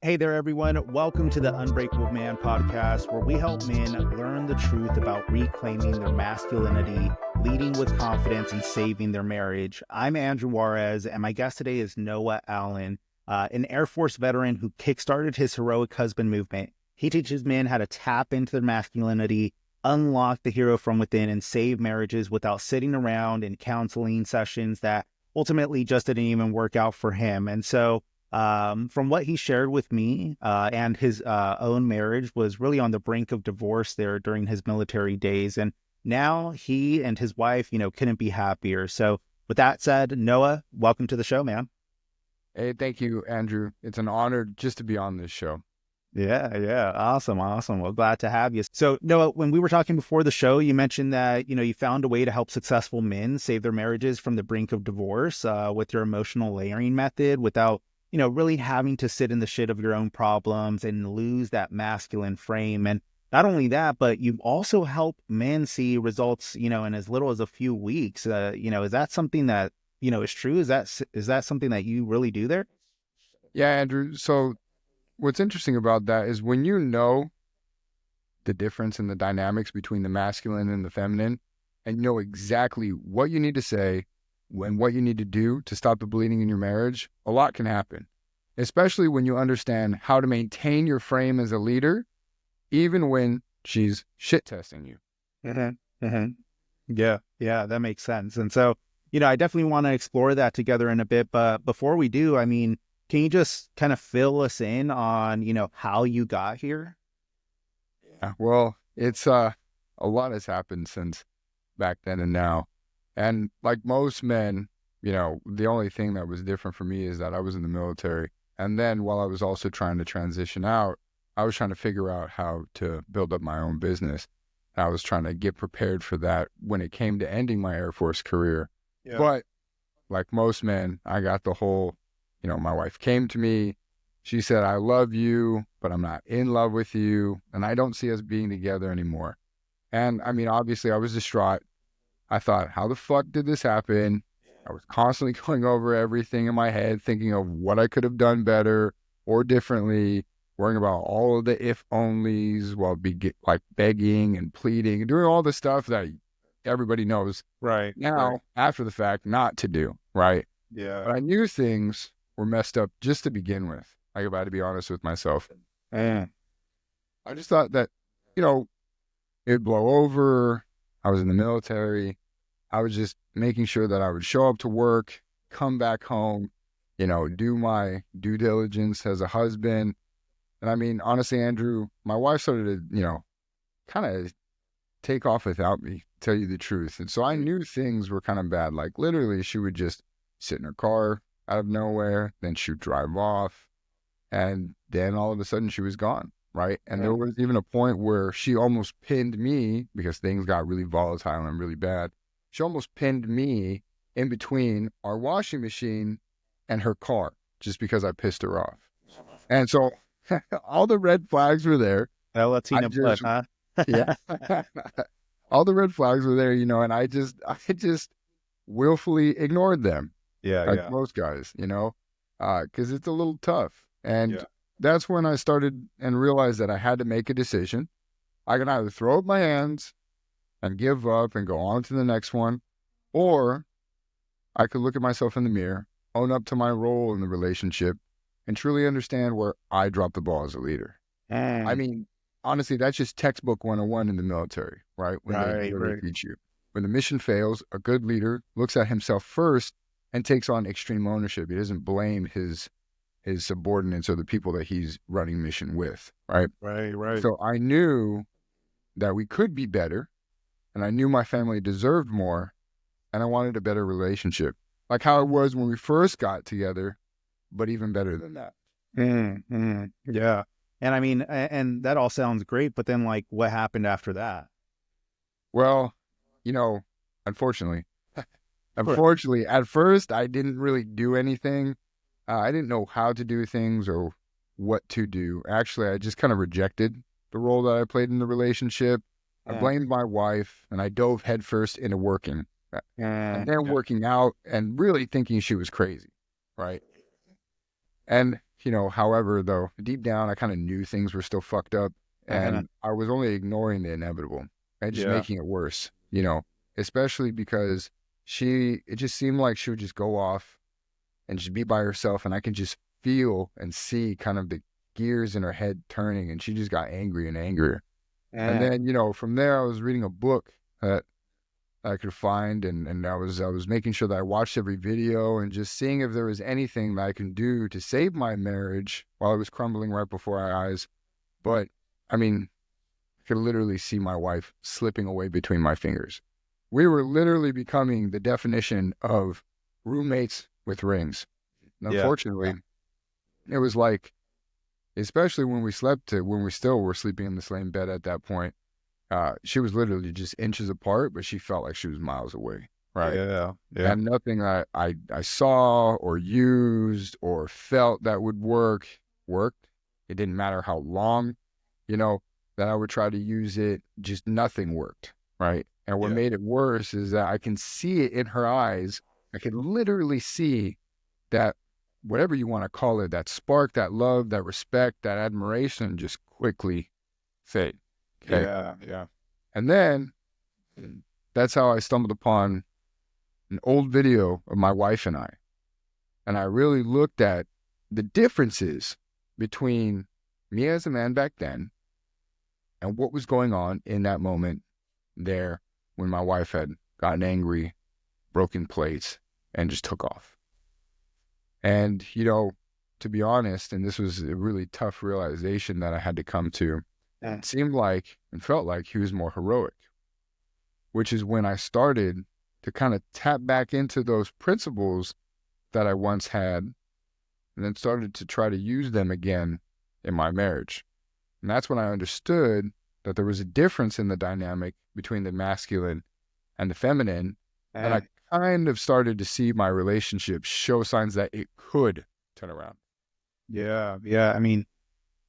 Hey there, everyone. Welcome to the Unbreakable Man podcast, where we help men learn the truth about reclaiming their masculinity, leading with confidence, and saving their marriage. I'm Andrew Juarez, and my guest today is Noah Allen, an Air Force veteran who kickstarted his heroic husband movement. He teaches men how to tap into their masculinity, unlock the hero from within, and save marriages without sitting around in counseling sessions that ultimately just didn't even work out for him. And so, from what he shared with me, and his own marriage was really on the brink of divorce there during his military days. And now he and his wife, couldn't be happier. So with that said, Noah, welcome to the show, man. Hey, thank you, Andrew. It's an honor just to be on this show. Yeah. Awesome. Well, glad to have you. So Noah, when we were talking before the show, you mentioned that, you found a way to help successful men save their marriages from the brink of divorce, with your emotional layering method without really having to sit in the shit of your own problems and lose that masculine frame. And not only that, but you've also helped men see results, in as little as a few weeks. Is that something that, is true? Is that something that you really do there? Yeah, Andrew. So what's interesting about that is when you know the difference in the dynamics between the masculine and the feminine, and you know exactly what you need to say and what you need to do to stop the bleeding in your marriage, a lot can happen, especially when you understand how to maintain your frame as a leader, even when she's shit testing you. Yeah, that makes sense. And so, I definitely want to explore that together in a bit. But before we do, can you just kind of fill us in on, how you got here? Yeah, well, it's a lot has happened since back then and now. And like most men, the only thing that was different for me is that I was in the military. And then while I was also trying to transition out, I was trying to figure out how to build up my own business. I was trying to get prepared for that when it came to ending my Air Force career. Yeah. But like most men, I got the whole, my wife came to me. She said, I love you, but I'm not in love with you. And I don't see us being together anymore. And I mean, obviously, I was distraught. I thought, how the fuck did this happen? I was constantly going over everything in my head, thinking of what I could have done better or differently, worrying about all of the if onlys while like begging and pleading and doing all the stuff that everybody knows Right. now after the fact not to do, right? Yeah. But I knew things were messed up just to begin with. Like, if I had to be honest with myself. Mm. I just thought that, you know, it'd blow over. I was in the military. I was just making sure that I would show up to work, come back home, do my due diligence as a husband. And I mean, honestly, Andrew, my wife started to, kind of take off without me, to tell you the truth. And so I knew things were kind of bad. Like literally, she would just sit in her car out of nowhere, then she'd drive off. And then all of a sudden she was gone. Right. And there was even a point where she almost pinned me because things got really volatile and really bad. She almost pinned me in between our washing machine and her car just because I pissed her off. And so all the red flags were there. That Latina blood, huh? Yeah. All the red flags were there, and I just willfully ignored them. Like most guys, because it's a little tough. And that's when I started and realized that I had to make a decision. I can either throw up my hands and give up and go on to the next one, or I could look at myself in the mirror, own up to my role in the relationship, and truly understand where I dropped the ball as a leader. I mean, honestly, that's just textbook 101 in the military, right? When they teach you. When the mission fails, a good leader looks at himself first and takes on extreme ownership. He doesn't blame his subordinates or the people that he's running mission with, right? Right. So I knew that we could be better, and I knew my family deserved more, and I wanted a better relationship, like how it was when we first got together, but even better than that. Yeah. And I mean, and that all sounds great, but then like what happened after that? Well, unfortunately, at first I didn't really do anything. I didn't know how to do things or what to do. Actually, I just kind of rejected the role that I played in the relationship. I blamed my wife, and I dove headfirst into working. And then working out and really thinking she was crazy, right? And however, though, deep down, I kind of knew things were still fucked up, Uh-huh. and I was only ignoring the inevitable and just Yeah. making it worse, especially because it just seemed like she would just go off and just be by herself, and I could just feel and see kind of the gears in her head turning, and she just got angry and angrier. And Uh, then, from there, I was reading a book that I could find, and I was making sure that I watched every video and just seeing if there was anything that I can do to save my marriage while it was crumbling right before our eyes. But I mean, I could literally see my wife slipping away between my fingers. We were literally becoming the definition of roommates with rings. And yeah. unfortunately, it was like, especially when when we still were sleeping in the same bed at that point, she was literally just inches apart, but she felt like she was miles away, right? Yeah. Yeah. And nothing I saw or used or felt that would worked. It didn't matter how long, you know, that I would try to use it, just nothing worked, right? And what Yeah. made it worse is that I can see it in her eyes. I could literally see that, whatever you want to call it, that spark, that love, that respect, that admiration just quickly fade. Okay. Yeah. Yeah. And then that's how I stumbled upon an old video of my wife and I. And I really looked at the differences between me as a man back then and what was going on in that moment there when my wife had gotten angry, broken plates, and just took off. And, to be honest, and this was a really tough realization that I had to come to, Uh, it seemed like and felt like he was more heroic, which is when I started to kind of tap back into those principles that I once had and then started to try to use them again in my marriage. And that's when I understood that there was a difference in the dynamic between the masculine and the feminine. And uh, I kind of started to see my relationship show signs that it could turn around. yeah. Yeah. I mean,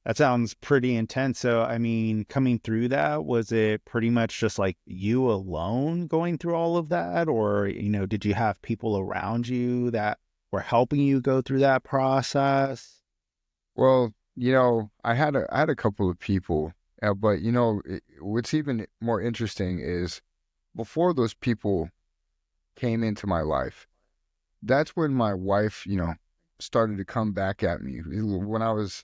that sounds pretty intense. So, I mean, coming through that, was it pretty much just like you alone going through all of that? Or, did you have people around you that were helping you go through that process? Well, I had a couple of people, but what's even more interesting is before those people came into my life, that's when my wife, started to come back at me when I was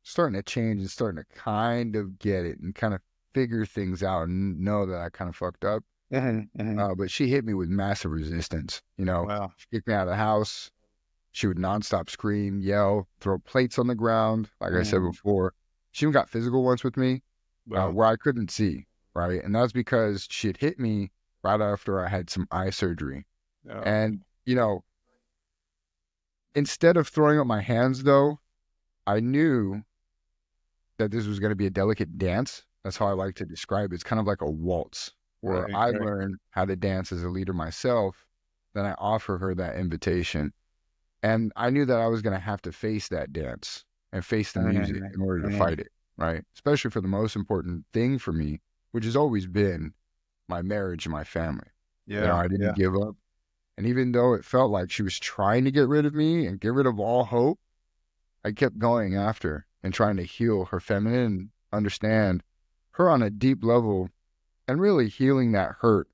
starting to change and starting to kind of get it and kind of figure things out and know that I kind of fucked up. Hmm. Hmm. But she hit me with massive resistance. Wow. She kicked me out of the house. She would nonstop scream, yell, throw plates on the ground. Like I said Mm, before, she even got physical once with me, wow. where I couldn't see, right? And that's because she had hit me right after I had some eye surgery. Oh, And, instead of throwing up my hands, though, I knew that this was going to be a delicate dance. That's how I like to describe it. It's kind of like a waltz where right, I right. learn how to dance as a leader myself. Then I offer her that invitation. And I knew that I was going to have to face that dance and face the music Mm, in order to mm, fight it, right? Especially for the most important thing for me, which has always been my marriage and my family. yeah, I didn't yeah. give up. And even though it felt like she was trying to get rid of me and get rid of all hope, I kept going after and trying to heal her feminine, understand her on a deep level, and really healing that hurt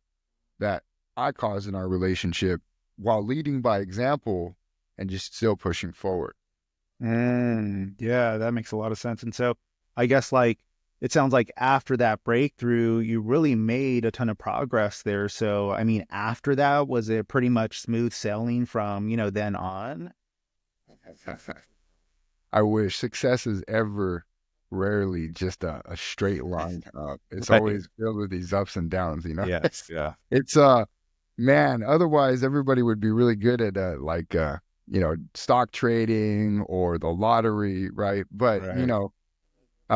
that I caused in our relationship while leading by example and just still pushing forward. Yeah, that makes a lot of sense. And so I guess like it sounds like after that breakthrough, you really made a ton of progress there. So, I mean, after that, was it pretty much smooth sailing from, then on? I wish success is ever rarely just a straight line up. It's Right. always filled with these ups and downs, Yeah. Yeah. It's man, otherwise everybody would be really good at stock trading or the lottery, right? But, Right.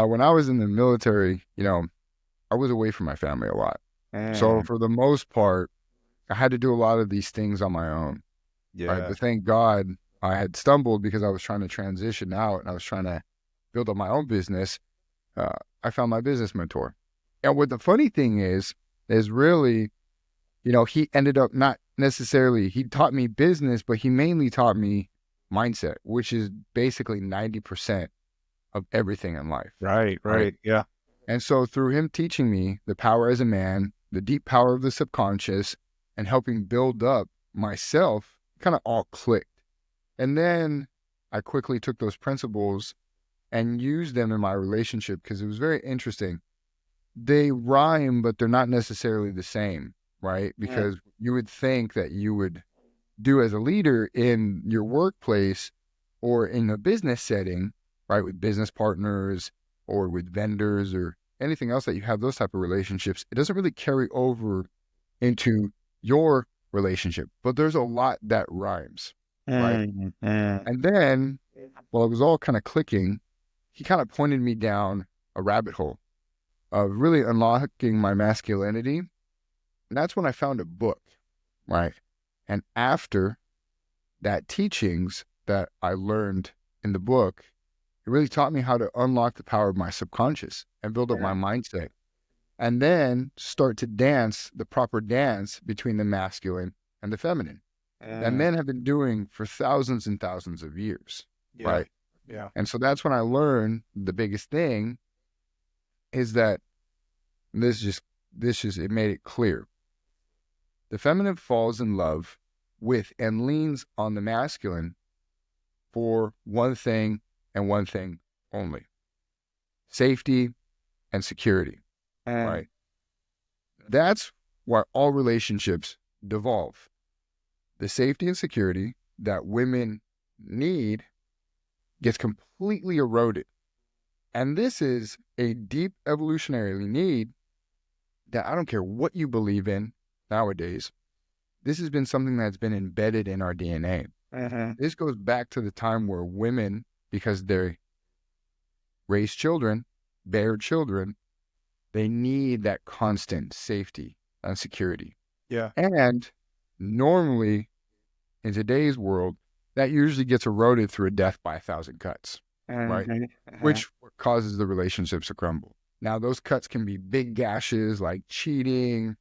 when I was in the military, I was away from my family a lot. So Mm, for the most part, I had to do a lot of these things on my own, right? yeah. But thank God I had stumbled because I was trying to transition out and I was trying to build up my own business. Uh, I found my business mentor. And what the funny thing is really, he ended up not necessarily, he taught me business, but he mainly taught me mindset, which is basically 90% of everything in life. Right. Right. Yeah. And so through him teaching me the power as a man, the deep power of the subconscious, and helping build up myself, kind of all clicked. And then I quickly took those principles and used them in my relationship because it was very interesting. They rhyme, but they're not necessarily the same, right? Because you would think that you would do as a leader in your workplace or in a business setting, right, with business partners or with vendors or anything else that you have those type of relationships, it doesn't really carry over into your relationship, but there's a lot that rhymes, right? And then, while it was all kind of clicking, he kind of pointed me down a rabbit hole of really unlocking my masculinity. And that's when I found a book, right? And after that teachings that I learned in the book, it really taught me how to unlock the power of my subconscious and build up my mindset. And then start to dance the proper dance between the masculine and the feminine that men have been doing for thousands and thousands of years, right? Yeah. And so that's when I learned the biggest thing is that it made it clear. The feminine falls in love with and leans on the masculine for one thing and one thing only: safety and security, right? That's why all relationships devolve. The safety and security that women need gets completely eroded. And this is a deep evolutionary need that I don't care what you believe in nowadays. This has been something that's been embedded in our DNA. This goes back to the time where women, because they raise children, bear children, they need that constant safety and security. Yeah. And normally, in today's world, that usually gets eroded through a death by 1,000 cuts, right? Which causes the relationships to crumble. Now, those cuts can be big gashes like cheating,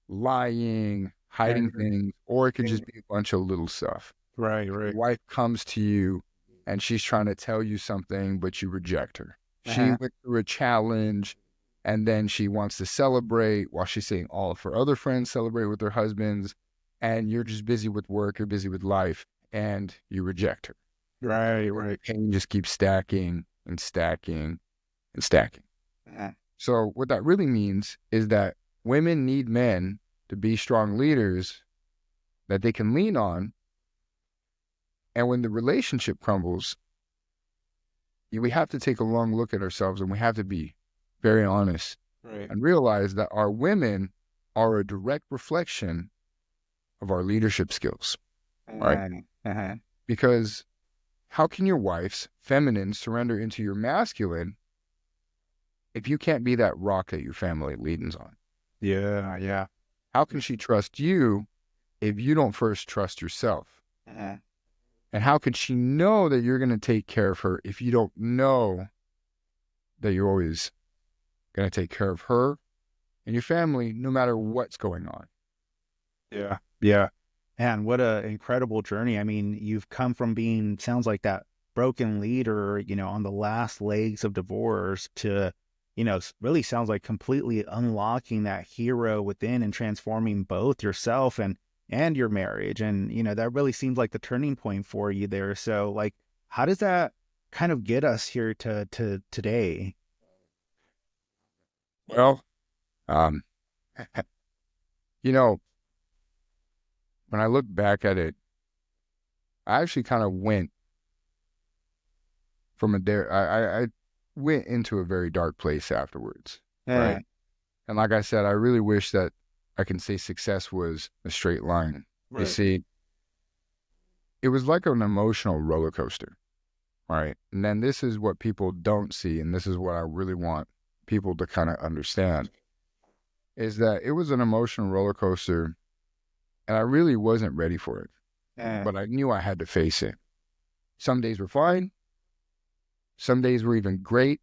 lying, hiding things, or it could just be a bunch of little stuff. Right. Your wife comes to you and she's trying to tell you something, but you reject her. She went through a challenge and then she wants to celebrate while she's seeing all of her other friends celebrate with their husbands, and you're just busy with work, you're busy with life, and you reject her. Right. The pain just keeps stacking and stacking and stacking. So what that really means is that women need men to be strong leaders that they can lean on. And when the relationship crumbles, we have to take a long look at ourselves and we have to be very honest and realize that our women are a direct reflection of our leadership skills, right? Because how can your wife's feminine surrender into your masculine if you can't be that rock that your family leans on? Yeah. How can she trust you if you don't first trust yourself? And how could she know that you're going to take care of her if you don't know that you're always going to take care of her and your family no matter what's going on? Yeah. Man, what a incredible journey. I mean, you've come from being, sounds like that broken leader, on the last legs of divorce to, really sounds like completely unlocking that hero within and transforming both yourself and your marriage. And, that really seems like the turning point for you there. So like, how does that kind of get us here to today? Well, um, when I look back at it, I actually kind of went from I went into a very dark place afterwards, right? And like I said, I really wish that I can say success was a straight line. You see, it was like an emotional roller coaster, right? And then this is what people don't see, and this is what I really want people to kind of understand, is that it was an emotional roller coaster, and I really wasn't ready for it, but I knew I had to face it. Some days were fine. Some days were even great,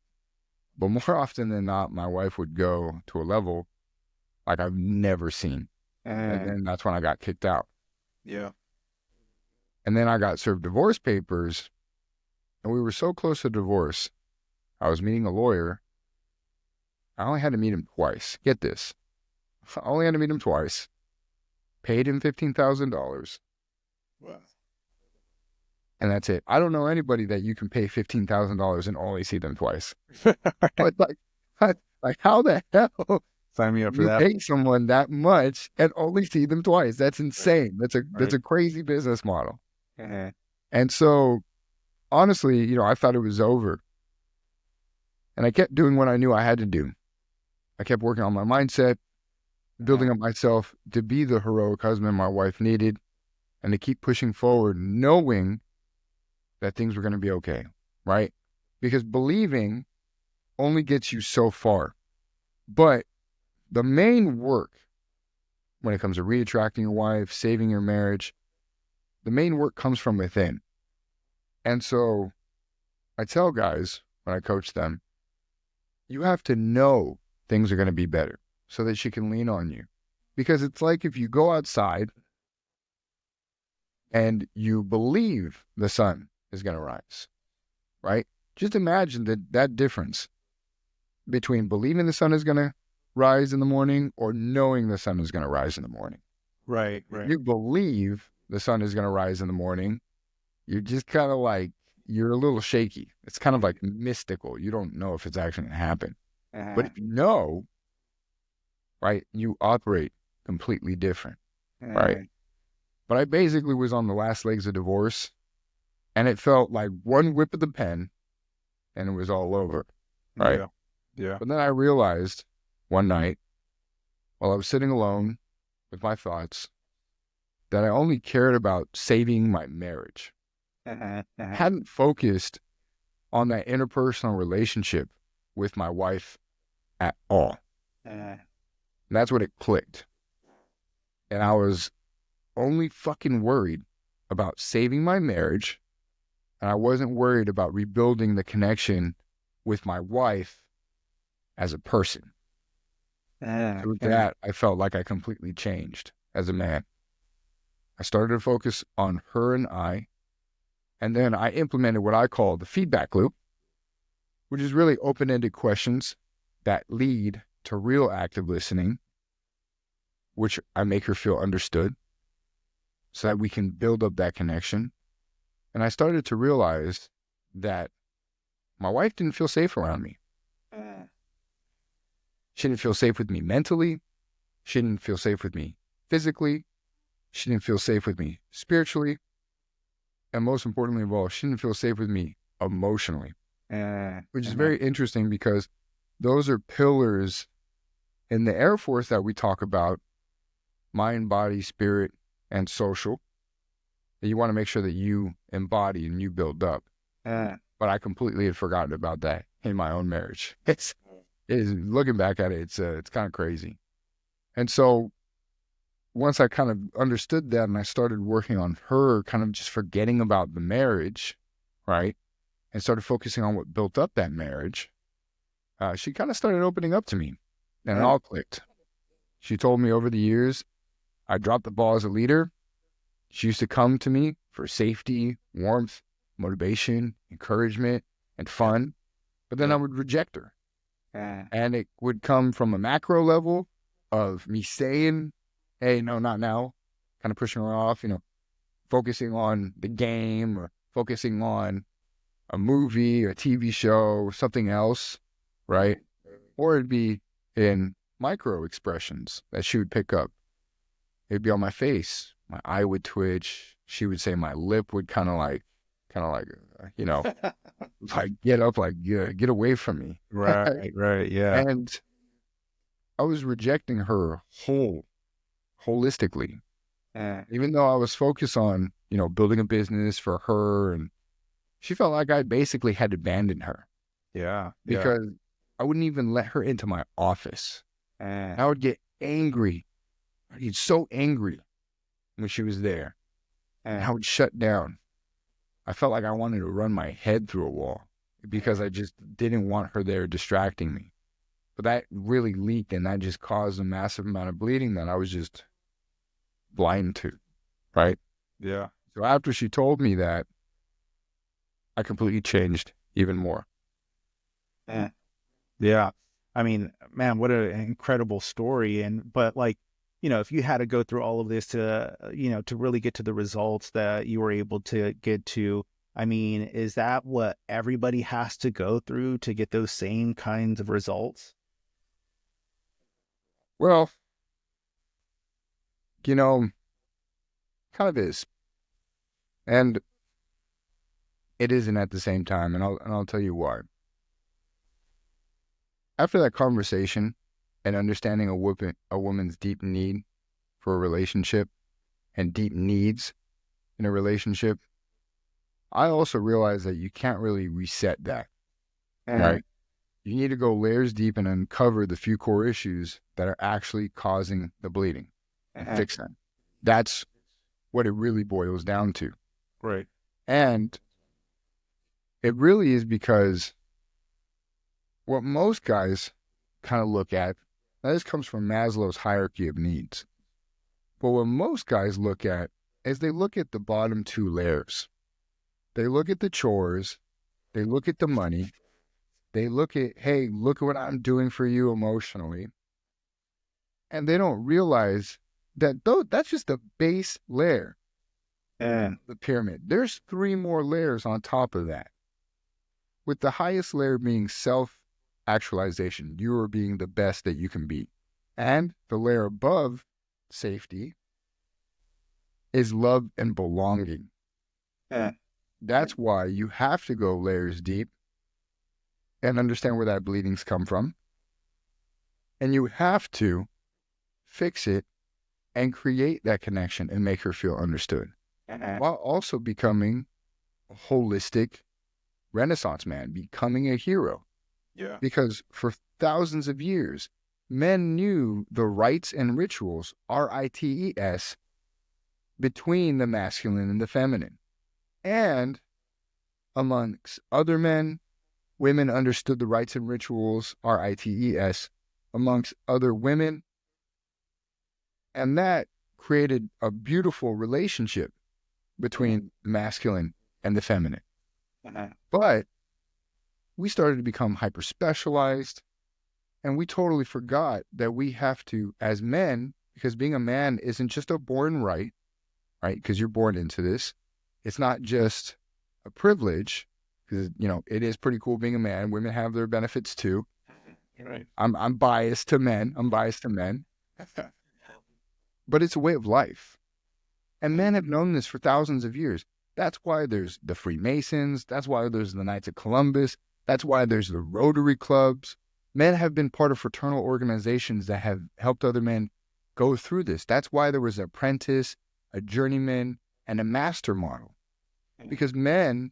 but more often than not, my wife would go to a level like I've never seen. And then that's when I got kicked out. Yeah. And then I got served divorce papers, and we were so close to divorce. I was meeting a lawyer. I only had to meet him twice. Get this. I only had to meet him twice. Paid him $15,000. Wow. And that's it. I don't know anybody that you can pay $15,000 and only see them twice. But like how the hell Sign me up for you that. pay someone that much and only see them twice? That's insane. That's a crazy business model. Uh-huh. And so, honestly, I thought it was over. And I kept doing what I knew I had to do. I kept working on my mindset, building up myself to be the heroic husband my wife needed, and to keep pushing forward, knowing that things were going to be okay, right? Because believing only gets you so far. But the main work when it comes to reattracting your wife, saving your marriage, the main work comes from within. And so I tell guys when I coach them, you have to know things are going to be better so that she can lean on you. Because it's like if you go outside and you believe the sun is going to rise, right? Just imagine that difference between believing the sun is going to rise in the morning or knowing the sun is going to rise in the morning. Right. If you believe the sun is going to rise in the morning, you're just kind of like, you're a little shaky. It's kind of like mystical. You don't know if it's actually going to happen. But if you know, right, you operate completely different, right? But I basically was on the last legs of divorce, and it felt like one whip of the pen, and it was all over, right? Yeah. But then I realized one night, while I was sitting alone with my thoughts, that I only cared about saving my marriage. I hadn't focused on that interpersonal relationship with my wife at all. And that's when it clicked. And I was only fucking worried about saving my marriage, and I wasn't worried about rebuilding the connection with my wife as a person. So with that, I felt like I completely changed as a man. I started to focus on her and I, and then I implemented what I call the feedback loop, which is really open-ended questions that lead to real active listening, which I make her feel understood so that we can build up that connection. And I started to realize that my wife didn't feel safe around me. She didn't feel safe with me mentally. She didn't feel safe with me physically. She didn't feel safe with me spiritually. And most importantly of all, she didn't feel safe with me emotionally, which is very interesting because those are pillars in the Air Force that we talk about: mind, body, spirit, and social. That you want to make sure that you embody and you build up. But I completely had forgotten about that in my own marriage. It is, looking back at it, it's kind of crazy. And so once I kind of understood that and I started working on her, kind of just forgetting about the marriage, right, and started focusing on what built up that marriage, she kind of started opening up to me, and it all clicked. She told me over the years I dropped the ball as a leader. She used to come to me for safety, warmth, motivation, encouragement, and fun, but then I would reject her. And it would come from a macro level of me saying, hey, no, not now, kind of pushing her off, focusing on the game or focusing on a movie or a TV show or something else, right? Or it'd be in micro expressions that she would pick up. It'd be on my face. My eye would twitch. She would say my lip would kind of like, like get up, like get away from me. Right. Yeah. And I was rejecting her holistically. Even though I was focused on, building a business for her, and she felt like I basically had abandoned her. Yeah. Because I wouldn't even let her into my office. I would get angry. I'd get so angry when she was there. And I would shut down. I felt like I wanted to run my head through a wall because I just didn't want her there distracting me. But that really leaked, and that just caused a massive amount of bleeding that I was just blind to, right? Yeah. So after she told me that, I completely changed even more. Eh, Yeah. I mean, man, what an incredible story. But like, if you had to go through all of this to, to really get to the results that you were able to get to, I mean, is that what everybody has to go through to get those same kinds of results? Well, you know, kind of is. And it isn't at the same time. And I'll tell you why. After that conversation and understanding a woman's deep need for a relationship and deep needs in a relationship, I also realized that you can't really reset that, right? You need to go layers deep and uncover the few core issues that are actually causing the bleeding and fix them. That's what it really boils down to. Right. And it really is because what most guys kind of look at, now this comes from Maslow's hierarchy of needs, but what most guys look at is they look at the bottom two layers. They look at the chores, they look at the money, they look at, hey, look at what I'm doing for you emotionally. And they don't realize that that's just the base layer of the pyramid. There's 3 more layers on top of that, with the highest layer being self-actualization. You are being the best that you can be. And the layer above safety is love and belonging. That's why you have to go layers deep and understand where that bleeding's come from. And you have to fix it and create that connection and make her feel understood, while also becoming a holistic Renaissance man, becoming a hero. Yeah. Because for thousands of years, men knew the rites and rituals, rites, between the masculine and the feminine. And amongst other men, women understood the rites and rituals, rites, amongst other women. And that created a beautiful relationship between the masculine and the feminine. But we started to become hyper specialized, and we totally forgot that we have to, as men, because being a man isn't just a born right? Because you're born into this. It's not just a privilege, because, it is pretty cool being a man. Women have their benefits too. Right. I'm biased to men. But it's a way of life. And men have known this for thousands of years. That's why there's the Freemasons. That's why there's the Knights of Columbus. That's why there's the Rotary clubs. Men have been part of fraternal organizations that have helped other men go through this. That's why there was an apprentice, a journeyman, and a master model. Because men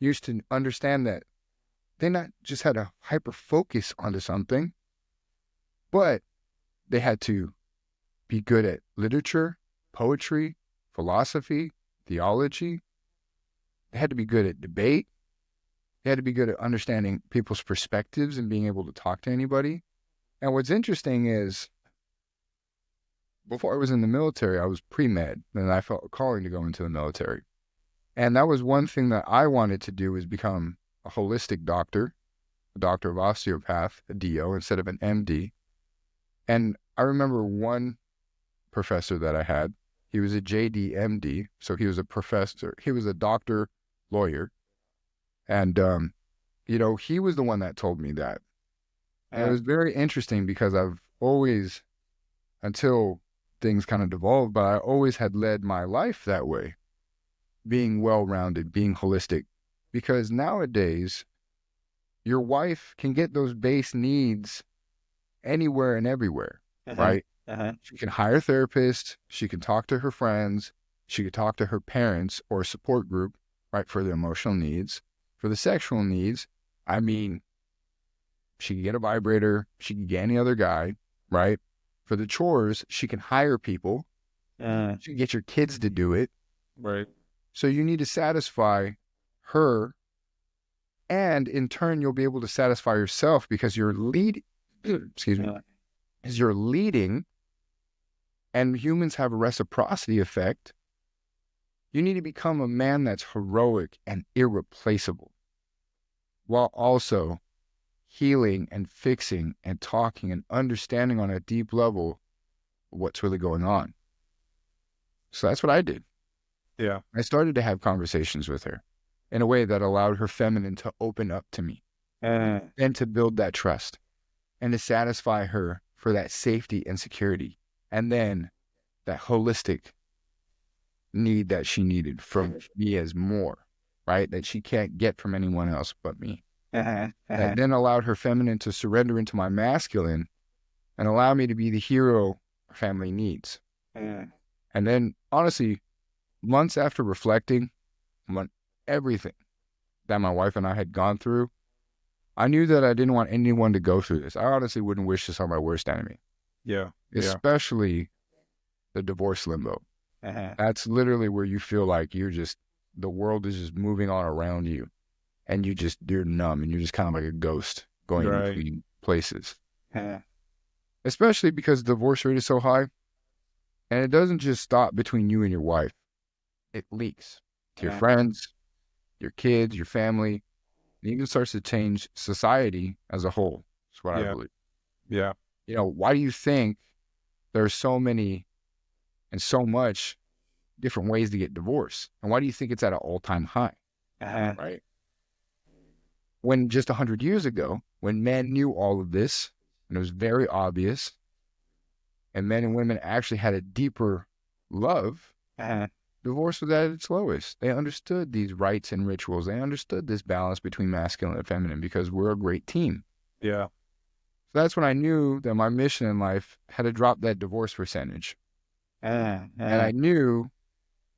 used to understand that they not just had to hyper focus onto something, but they had to be good at literature, poetry, philosophy, theology. They had to be good at debate. They had to be good at understanding people's perspectives and being able to talk to anybody. And what's interesting is, before I was in the military, I was pre-med, and I felt a calling to go into the military. And that was one thing that I wanted to do, is become a holistic doctor, a doctor of osteopath, a DO, instead of an MD. And I remember one professor that I had, he was a JD-MD, so he was a professor, he was a doctor, lawyer. And, he was the one that told me that. And it was very interesting because I've always, until things kind of devolved, but I always had led my life that way, being well-rounded, being holistic. Because nowadays, your wife can get those base needs anywhere and everywhere, right? She can hire a therapist, she can talk to her friends, she could talk to her parents or a support group, right, for the emotional needs. For the sexual needs, I mean, she can get a vibrator, she can get any other guy, right? For the chores, she can hire people, she can get your kids to do it. Right. So you need to satisfy her, and in turn, you'll be able to satisfy yourself, because you're as you're leading, and humans have a reciprocity effect. You need to become a man that's heroic and irreplaceable, while also healing and fixing and talking and understanding on a deep level what's really going on. So that's what I did. Yeah. I started to have conversations with her in a way that allowed her feminine to open up to me and to build that trust and to satisfy her for that safety and security. And then that holistic need that she needed from me as more, right? That she can't get from anyone else but me. That then allowed her feminine to surrender into my masculine and allow me to be the hero our family needs. And then, honestly, months after reflecting on everything that my wife and I had gone through, I knew that I didn't want anyone to go through this. I honestly wouldn't wish this on my worst enemy. Yeah. Especially the divorce limbo. That's literally where you feel like the world is just moving on around you and you're numb and you're just kind of like a ghost going in between places. Especially because the divorce rate is so high, and it doesn't just stop between you and your wife. It leaks to your friends, your kids, your family. It even starts to change society as a whole. That's what I believe. Yeah. Why do you think there's so many and so much different ways to get divorced? And why do you think it's at an all-time high? Right? When just 100 years ago, when men knew all of this, and it was very obvious, and men and women actually had a deeper love, divorce was at its lowest. They understood these rites and rituals. They understood this balance between masculine and feminine because we're a great team. Yeah. So that's when I knew that my mission in life had to drop that divorce percentage. And I knew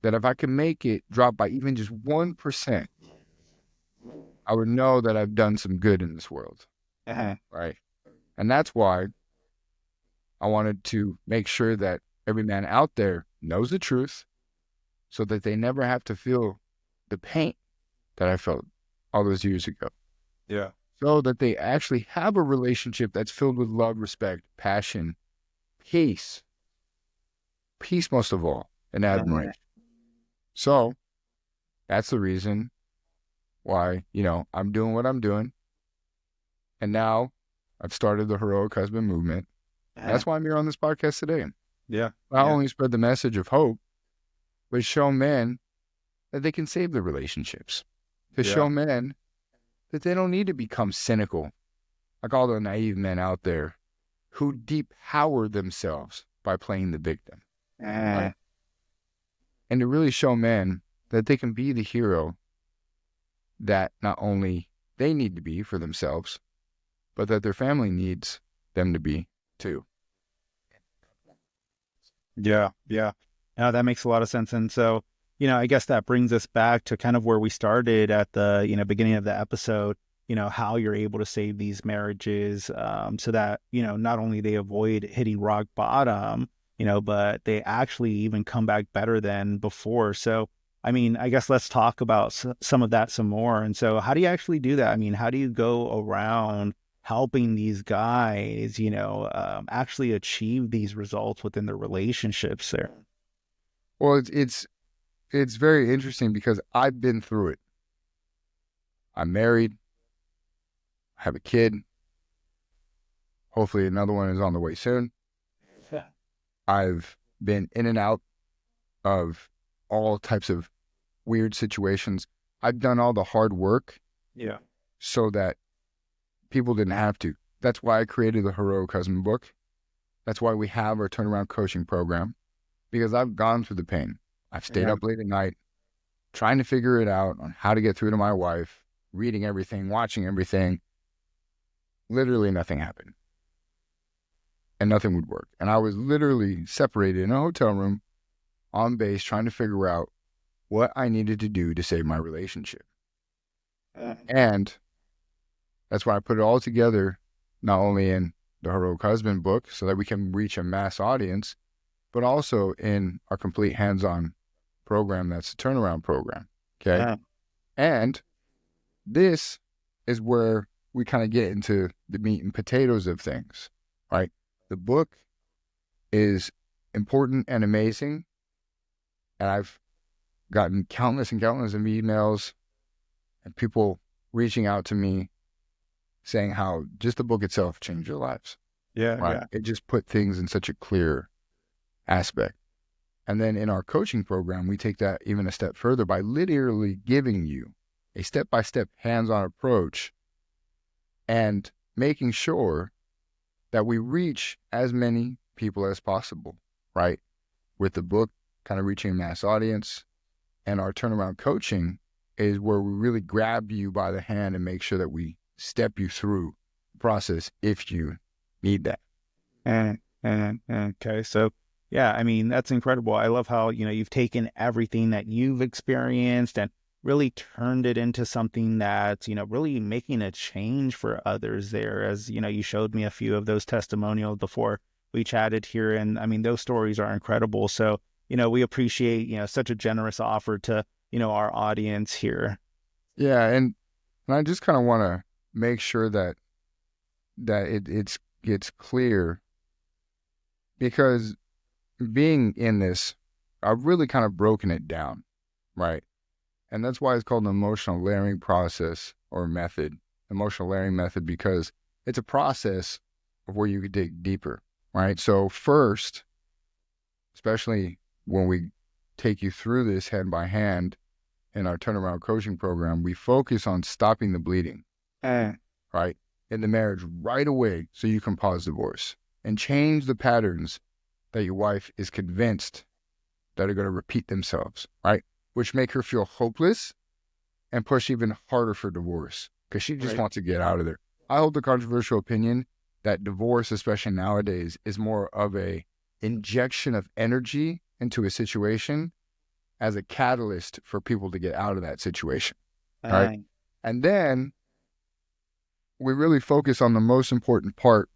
that if I could make it drop by even just 1%, I would know that I've done some good in this world. Right? And that's why I wanted to make sure that every man out there knows the truth so that they never have to feel the pain that I felt all those years ago. Yeah. So that they actually have a relationship that's filled with love, respect, passion, peace most of all, and admiration. So that's the reason why, I'm doing what I'm doing. And now I've started the Heroic Husband movement. That's why I'm here on this podcast today. Yeah. Not only spread the message of hope, but show men that they can save their relationships. To show men that they don't need to become cynical, like all the naive men out there who depower themselves by playing the victim. Right? And to really show men that they can be the hero that not only they need to be for themselves, but that their family needs them to be too. Yeah. Yeah. No, that makes a lot of sense. And so, I guess that brings us back to kind of where we started at the, beginning of the episode, how you're able to save these marriages so that, not only they avoid hitting rock bottom, but they actually even come back better than before. So, I mean, I guess let's talk about some of that some more. And so how do you actually do that? I mean, how do you go around helping these guys, actually achieve these results within their relationships there? Well, it's very interesting because I've been through it. I'm married, I have a kid. Hopefully another one is on the way soon. Yeah. I've been in and out of all types of weird situations. I've done all the hard work so that people didn't have to. That's why I created the Heroic Husband book. That's why we have our turnaround coaching program, because I've gone through the pain. I've stayed up late at night trying to figure it out on how to get through to my wife, reading everything, watching everything. Literally nothing happened. And nothing would work. And I was literally separated in a hotel room on base trying to figure out what I needed to do to save my relationship. And that's why I put it all together, not only in the Heroic Husband book so that we can reach a mass audience, but also in our complete hands-on program that's a turnaround program. Okay. And this is where we kind of get into the meat and potatoes of things, right? The book is important and amazing, and I've gotten countless and countless of emails and people reaching out to me saying how just the book itself changed their lives. Yeah, Right. yeah. It just put things in such a clear aspect. And then in our coaching program, we take that even a step further by literally giving you a step-by-step hands-on approach and making sure that we reach as many people as possible, right? With the book kind of reaching a mass audience, and our turnaround coaching is where we really grab you by the hand and make sure that we step you through the process if you need that. Okay. So, yeah, I mean, that's incredible. I love how, you've taken everything that you've experienced and really turned it into something that's, really making a change for others there. As, you showed me a few of those testimonials before we chatted here. And I mean, those stories are incredible. So, we appreciate, such a generous offer to, our audience here. Yeah. And I just kind of want to make sure that it's clear, because being in this, I've really kind of broken it down, right? And that's why it's called an emotional layering process or method, emotional layering method, because it's a process of where you could dig deeper, right? So first, especially when we take you through this hand by hand in our turnaround coaching program, we focus on stopping the bleeding, right? In the marriage right away, so you can pause divorce and change the patterns that your wife is convinced that are going to repeat themselves, right? Which make her feel hopeless and push even harder for divorce because she just wants to get out of there. I hold the controversial opinion that divorce, especially nowadays, is more of a injection of energy into a situation as a catalyst for people to get out of that situation, right? And then we really focus on the most important part,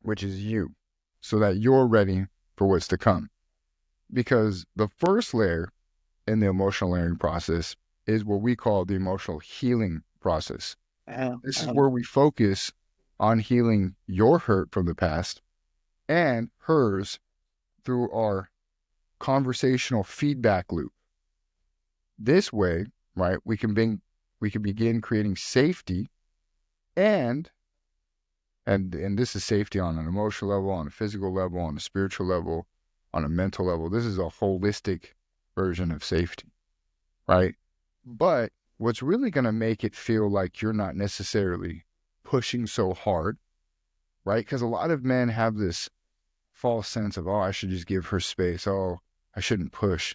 which is you, so that you're ready for what's to come. Because the first layer in the emotional layering process is what we call the emotional healing process. This is where we focus on healing your hurt from the past and hers through our conversational feedback loop. This way, right, we can begin creating safety and this is safety on an emotional level, on a physical level, on a spiritual level, on a mental level. This is a holistic version of safety, right? But what's really going to make it feel like you're not necessarily pushing so hard, right? Because a lot of men have this false sense of, oh, I should just give her space. Oh, I shouldn't push.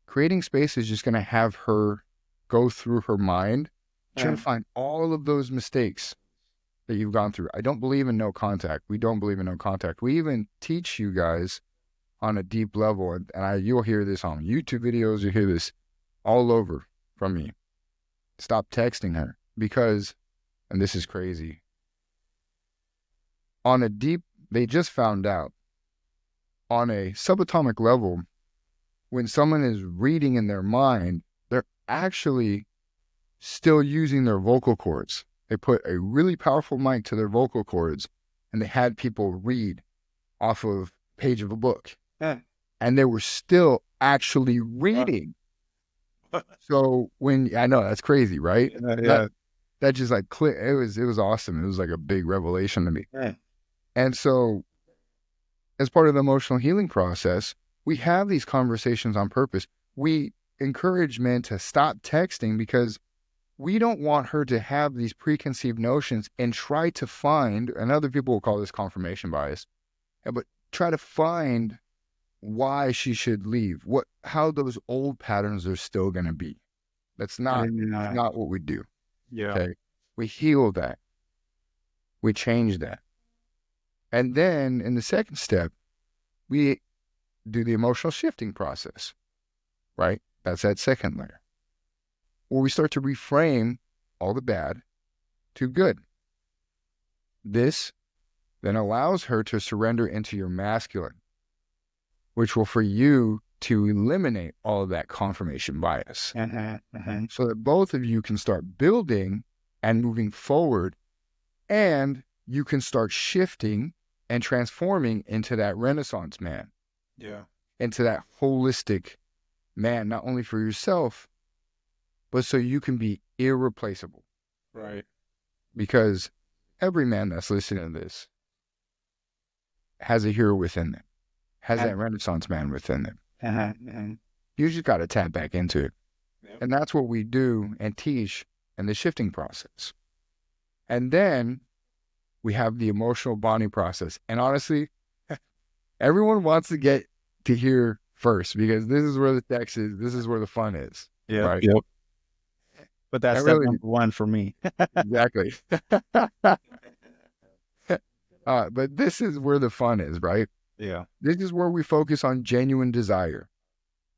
Creating space is just going to have her go through her mind, trying to find all of those mistakes that you've gone through. I don't believe in no contact. We don't believe in no contact. We even teach you guys on a deep level, and you'll hear this on YouTube videos. You hear this all over from me. Stop texting her because, and this is crazy, they just found out on a subatomic level, when someone is reading in their mind, they're actually still using their vocal cords. They put a really powerful mic to their vocal cords and they had people read off of a page of a book. And they were still actually reading. So I know that's crazy, right? That just like clicked. It was awesome. It was like a big revelation to me. And so as part of the emotional healing process, we have these conversations on purpose. We encourage men to stop texting because we don't want her to have these preconceived notions and try to find, and other people will call this confirmation bias, but try to find why she should leave, how those old patterns are still going to be. That's not what we do. Yeah. Okay. We heal that. We change that. And then in the second step, we do the emotional shifting process, right? That's that second layer, where we start to reframe all the bad to good. This then allows her to surrender into your masculine, which will for you to eliminate all of that confirmation bias so that both of you can start building and moving forward, and you can start shifting and transforming into that Renaissance man, into that holistic man, not only for yourself, but so you can be irreplaceable. Right. Because every man that's listening to this has a hero within them, has that Renaissance man within them. You just got to tap back into it. Yep. And that's what we do and teach in the shifting process. And then we have the emotional bonding process. And honestly, everyone wants to get to here first because this is where the sex is. This is where the fun is. Yep. Right? Yep. But that's step really, number one for me. Exactly. But this is where the fun is, right? Yeah. This is where we focus on genuine desire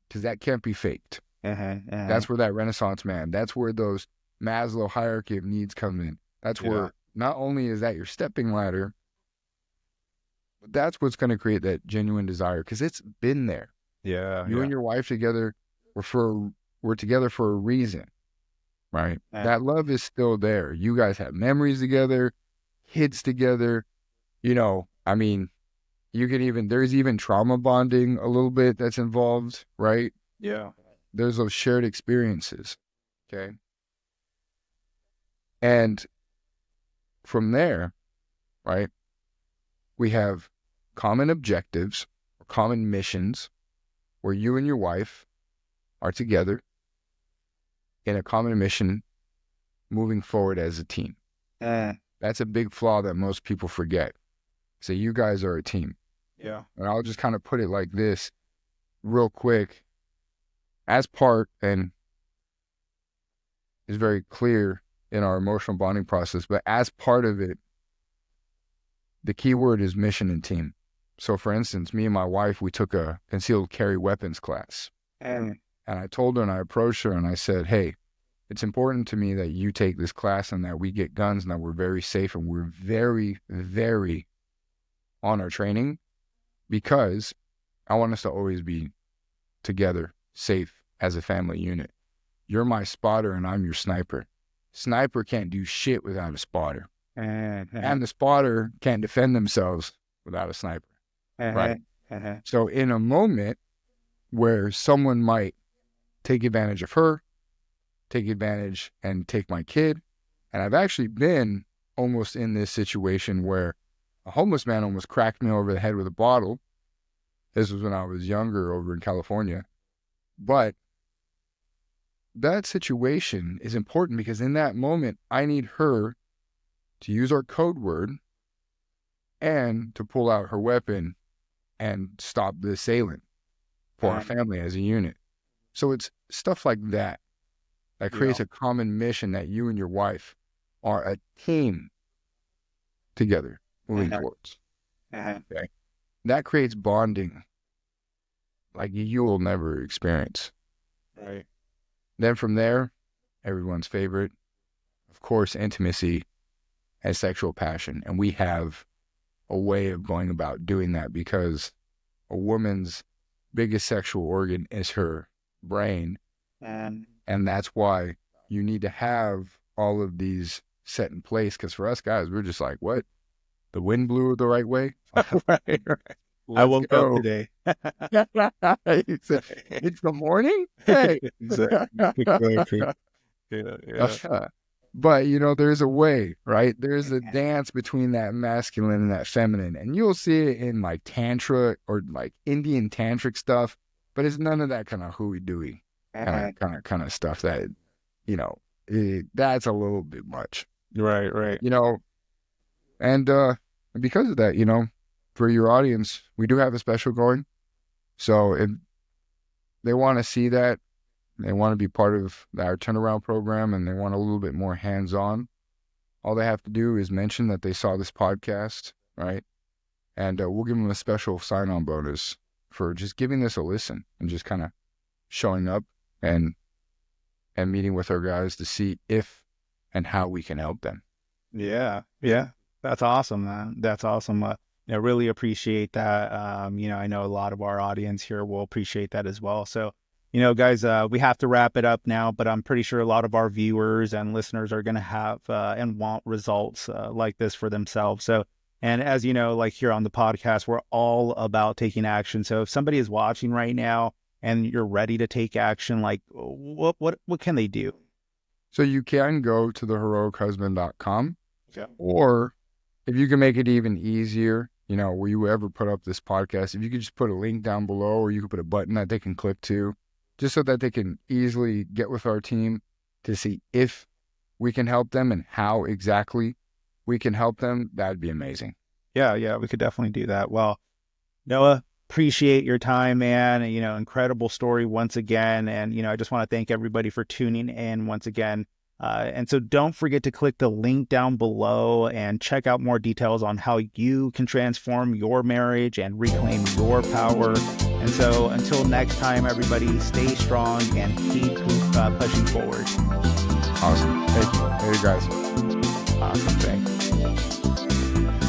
because that can't be faked. That's where that Renaissance man, that's where those Maslow hierarchy of needs come in. That's where not only is that your stepping ladder, but that's what's going to create that genuine desire because it's been there. Yeah. You and your wife together, we're together for a reason, right? That love is still there. You guys have memories together, kids together. I mean, there's even trauma bonding a little bit that's involved, right? Yeah. There's those shared experiences, okay? And from there, right, we have common objectives, or common missions, where you and your wife are together in a common mission moving forward as a team. That's a big flaw that most people forget. So you guys are a team. Yeah. And I'll just kind of put it like this real quick. As part, and it's very clear in our emotional bonding process, but as part of it, the key word is mission and team. So for instance, me and my wife, we took a concealed carry weapons class. And I told her and I approached her and I said, hey, it's important to me that you take this class and that we get guns and that we're very safe and we're very, very on our training because I want us to always be together, safe as a family unit. You're my spotter and I'm your sniper. Sniper can't do shit without a spotter. And the spotter can't defend themselves without a sniper. Right? So in a moment where someone might take advantage of her, take advantage and take my kid, and I've actually been almost in this situation where a homeless man almost cracked me over the head with a bottle. This was when I was younger over in California. But that situation is important because in that moment, I need her to use our code word and to pull out her weapon and stop the assailant for our family as a unit. So it's stuff like that that creates a common mission that you and your wife are a team together moving towards. Okay? That creates bonding like you will never experience. Right. Then from there, everyone's favorite, of course, intimacy and sexual passion. And we have a way of going about doing that because a woman's biggest sexual organ is her brain. And that's why you need to have all of these set in place. Because for us guys, we're just like, what? The wind blew the right way? Right. I woke up today. It's the morning? Hey. Exactly. Yeah. But, there's a way, right? There's a dance between that masculine and that feminine. And you'll see it in like Tantra or like Indian Tantric stuff. But it's none of that kind of hooey-dooey kind of stuff that, that's a little bit much. Right. And because of that, for your audience, we do have a special going. So if they want to see that, they want to be part of our turnaround program and they want a little bit more hands-on, all they have to do is mention that they saw this podcast, right? And we'll give them a special sign-on bonus for just giving this a listen and just kind of showing up and meeting with our guys to see if and how we can help them. Yeah. That's awesome, man. That's awesome. I really appreciate that. I know a lot of our audience here will appreciate that as well. So, guys, we have to wrap it up now, but I'm pretty sure a lot of our viewers and listeners are going to have and want results like this for themselves. So, and as you know, like here on the podcast, we're all about taking action. So if somebody is watching right now and you're ready to take action, like what can they do? So you can go to theheroichusband.com, Yeah. or if you can make it even easier, will you ever put up this podcast, if you could just put a link down below, or you could put a button that they can click to, just so that they can easily get with our team to see if we can help them and how exactly we can help them, that'd be amazing. Yeah, we could definitely do that. Well, Noah, appreciate your time, man. Incredible story once again. And, I just want to thank everybody for tuning in once again. And so don't forget to click the link down below and check out more details on how you can transform your marriage and reclaim your power. And so until next time, everybody, stay strong and keep pushing forward. Awesome. Thank you. Hey, guys. Awesome. Thanks.